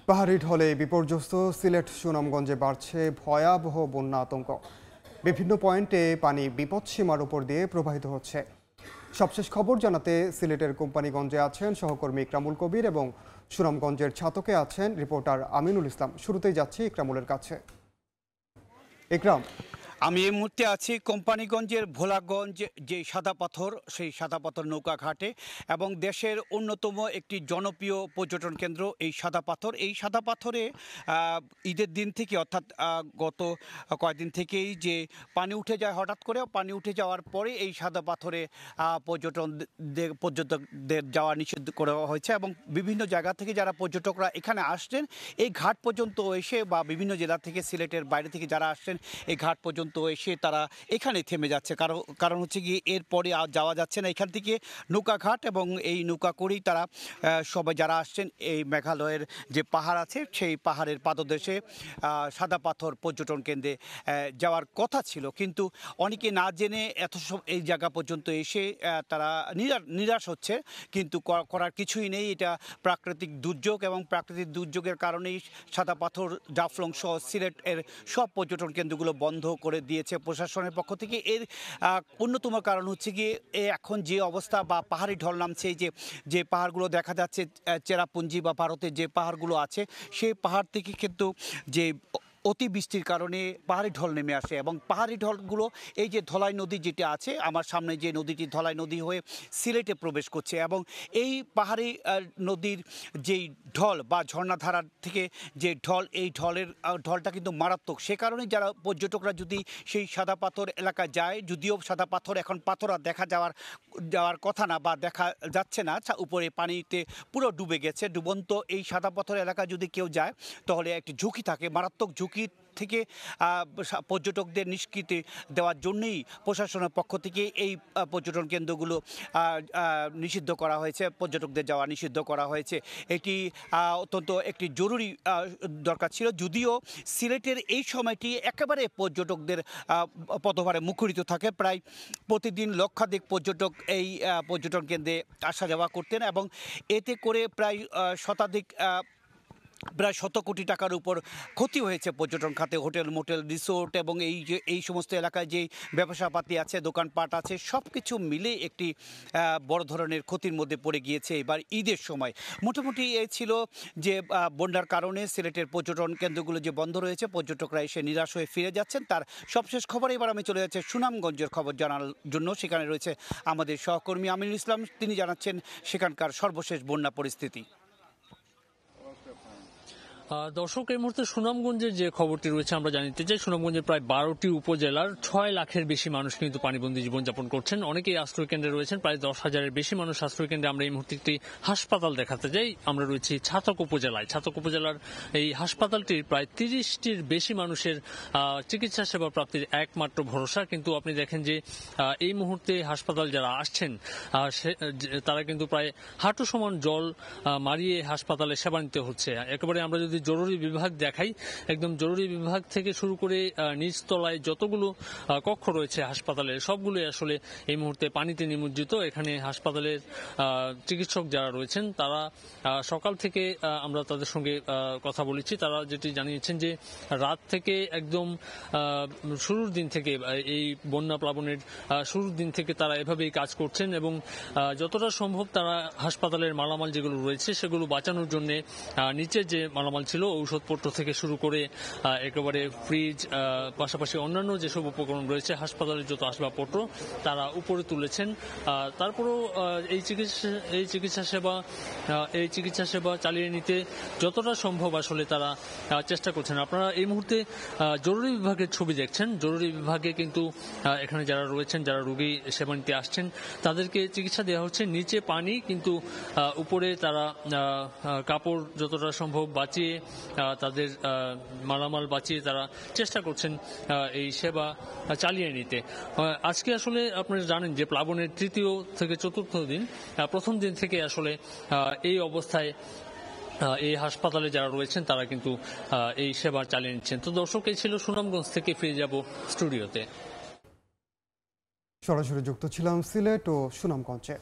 পাহাড়ি ঢলে বিপর্যস্ত সিলেট সুনামগঞ্জে বাড়ছে ভয়াবহ বন্যা আতঙ্ক। বিভিন্ন পয়েন্টে পানি বিপদসীমার উপর দিয়ে প্রবাহিত হচ্ছে। সবশেষ খবর জানাতে সিলেটের কোম্পানিগঞ্জে আছেন সহকর্মী ইকরামুল কবির এবং সুনামগঞ্জের ছাতকে আছেন রিপোর্টার আমিনুল ইসলাম। শুরুতেই যাচ্ছি ইকরামুলের কাছে। ইকরাম, আমি এই মুহূর্তে আছি কোম্পানিগঞ্জের ভোলাগঞ্জ যে সাদা পাথর, সেই সাদা পাথর নৌকা ঘাটে এবং দেশের অন্যতম একটি জনপ্রিয় পর্যটন কেন্দ্র এই সাদা পাথর। এই সাদা পাথরে ঈদের দিন থেকে অর্থাৎ গত কয়েকদিন থেকেই যে পানি উঠে যায়, হঠাৎ করে পানি উঠে যাওয়ার পরে এই সাদা পাথরে পর্যটকদের যাওয়া নিষিদ্ধ করা হয়েছে এবং বিভিন্ন জায়গা থেকে যারা পর্যটকরা এখানে আসছেন এই ঘাট পর্যন্ত এসে বা বিভিন্ন জেলা থেকে সিলেটের বাইরে থেকে যারা আসছেন এই ঘাট পর্যন্ত এসে তারা এখানে থেমে যাচ্ছে। কারণ হচ্ছে কি এরপরে আর যাওয়া যাচ্ছে না এখান থেকে নৌকা ঘাট, এবং এই নৌকা করেই তারা সবাই যারা আসছেন এই মেঘালয়ের যে পাহাড় আছে সেই পাহাড়ের পাদদেশে সাদা পাথর পর্যটন কেন্দ্রে যাওয়ার কথা ছিল, কিন্তু অনেকে না জেনে এই জায়গা পর্যন্ত এসে তারা নিরাশ হচ্ছে। কিন্তু করার কিছুই নেই, এটা প্রাকৃতিক দুর্যোগ এবং প্রাকৃতিক দুর্যোগের কারণেই সাদা পাথর, জাফলং সহ সিলেটের সব পর্যটন কেন্দ্রগুলো বন্ধ করে দিয়েছে প্রশাসনের পক্ষ থেকে। এর অন্যতম কারণ হচ্ছে গিয়ে এখন যে অবস্থা বা পাহাড়ি ঢল নামছে, যে পাহাড়গুলো দেখা যাচ্ছে চেরাপুঞ্জি বা ভারতের যে পাহাড়গুলো আছে সেই পাহাড় থেকে কিন্তু যে অতিবৃষ্টির কারণে পাহাড়ি ঢল নেমে আসে এবং পাহাড়ি ঢলগুলো এই যে ধলাই নদী যেটা আছে আমার সামনে, যে নদীটি ধলাই নদী হয়ে সিলেটে প্রবেশ করছে এবং এই পাহাড়ি নদীর যেই ঢল বা ঝর্ণাধারার থেকে যে ঢল, এই ঢলটা কিন্তু মারাত্মক। সে কারণে যারা পর্যটকরা যদি সেই সাদা পাথর এলাকায় যায়, যদিও সাদা পাথর এখন পাথর আর দেখা যাওয়ার কথা না বা দেখা যাচ্ছে না, উপরে পানিতে পুরো ডুবে গেছে। ডুবন্ত এই সাদা পাথর এলাকায় যদি কেউ যায় তাহলে একটি ঝুঁকি থাকে, মারাত্মক ঝুঁকি থেকে পর্যটকদের নিষ্কৃতি দেওয়ার জন্যই প্রশাসনের পক্ষ থেকে এই পর্যটন কেন্দ্রগুলো নিষিদ্ধ করা হয়েছে, পর্যটকদের যাওয়া নিষিদ্ধ করা হয়েছে। এটি অত্যন্ত একটি জরুরি দরকার ছিল, যদিও সিলেটের এই সময়টি একেবারে পর্যটকদের পদভারে মুখরিত থাকে। প্রায় প্রতিদিন লক্ষাধিক পর্যটক এই পর্যটন কেন্দ্রে আসা যাওয়া করতেন এবং এতে করে প্রায় প্রায় 100 কোটি টাকার উপর ক্ষতি হয়েছে পর্যটন খাতে। হোটেল, মোটেল, রিসোর্ট এবং এই সমস্ত এলাকায় যে ব্যবসাপাতি আছে, দোকানপাট আছে, সব কিছু মিলে একটি বড় ধরনের ক্ষতির মধ্যে পড়ে গিয়েছে এবার ঈদের সময়। মোটামুটি এই ছিল যে বন্যার কারণে সিলেটের পর্যটন কেন্দ্রগুলো যে বন্ধ রয়েছে, পর্যটকরা এসে নিরাশ হয়ে ফিরে যাচ্ছেন। তার সবশেষ খবর এবার আমি চলে যাচ্ছি সুনামগঞ্জের খবর জানার জন্য। সেখানে রয়েছে আমাদের সহকর্মী আমিনুল ইসলাম, তিনি জানাচ্ছেন সেখানকার সর্বশেষ বন্যা পরিস্থিতি। দর্শক, এই মুহূর্তে সুনামগঞ্জের যে খবরটি রয়েছে আমরা জানিতে চাই। সুনামগঞ্জের প্রায় 12টি উপজেলার 6 লাখের বেশি মানুষ কিন্তু পানিবন্দী জীবনযাপন করছেন। অনেকেই আশ্রয় কেন্দ্রে রয়েছেন, প্রায় 10,000-এর বেশি মানুষ আশ্রয় কেন্দ্রে। আমরা এই মুহূর্তে একটি হাসপাতাল দেখাতে যাই। আমরা রয়েছি ছাতক উপজেলায়। ছাতক উপজেলার এই হাসপাতালটির প্রায় 30টির বেশি মানুষের চিকিৎসা সেবা প্রাপ্তির একমাত্র ভরসা। কিন্তু আপনি দেখেন যে এই মুহূর্তে হাসপাতাল যারা আসছেন তারা কিন্তু প্রায় হাঁটু সমান জল মারিয়ে হাসপাতালে সেবা নিতে হচ্ছে। একেবারে আমরা যদি জরুরি বিভাগ দেখাই, একদম জরুরি বিভাগ থেকে শুরু করে নিচতলায় যতগুলো কক্ষ রয়েছে হাসপাতালের, সবগুলো আসলে এই মুহূর্তে পানিতে নিমজ্জিত। এখানে হাসপাতালের চিকিৎসক যারা রয়েছেন তারা সকাল থেকে আমরা তাদের সঙ্গে কথা বলেছি, তারা যেটি জানিয়েছেন যে রাত থেকে একদম শুরুর দিন থেকে, এই বন্যা প্লাবনের শুরুর দিন থেকে তারা এভাবেই কাজ করছেন এবং যতটা সম্ভব তারা হাসপাতালের মালামাল যেগুলো রয়েছে সেগুলো বাঁচানোর জন্য নিচে যে মালামাল ছিল, ঔষধপত্র থেকে শুরু করে একেবারে ফ্রিজ, পাশাপাশি অন্যান্য যেসব উপকরণ রয়েছে, হাসপাতালের যত আসবাবপত্র তারা উপরে তুলেছেন। তারপরেও এই চিকিৎসা সেবা চালিয়ে নিতে যতটা সম্ভব আসলে তারা চেষ্টা করছেন। আপনারা এই মুহূর্তে জরুরি বিভাগের ছবি দেখছেন। জরুরি বিভাগে কিন্তু এখানে যারা রয়েছেন, যারা রোগী সেবা নিতে আসছেন, তাদেরকে চিকিৎসা দেওয়া হচ্ছে। নিচে পানি, কিন্তু উপরে তারা কাপড় যতটা সম্ভব বাঁচিয়ে, তাদের মালামাল বাঁচিয়ে তারা চেষ্টা করছেন এই সেবা চালিয়ে নিতে। আজকে আসলে আপনারা জানেন যে প্লাবনের 3য় থেকে 4র্থ দিন, প্রথম দিন থেকে আসলে এই অবস্থায় এই হাসপাতালে যারা রয়েছেন তারা কিন্তু এই সেবা চালিয়ে নিচ্ছেন। তো দর্শক, এই ছিল সুনামগঞ্জ থেকে, ফিরে যাব স্টুডিওতে। সরাসরি যুক্ত ছিলাম সিলেট ও সুনামগঞ্জে।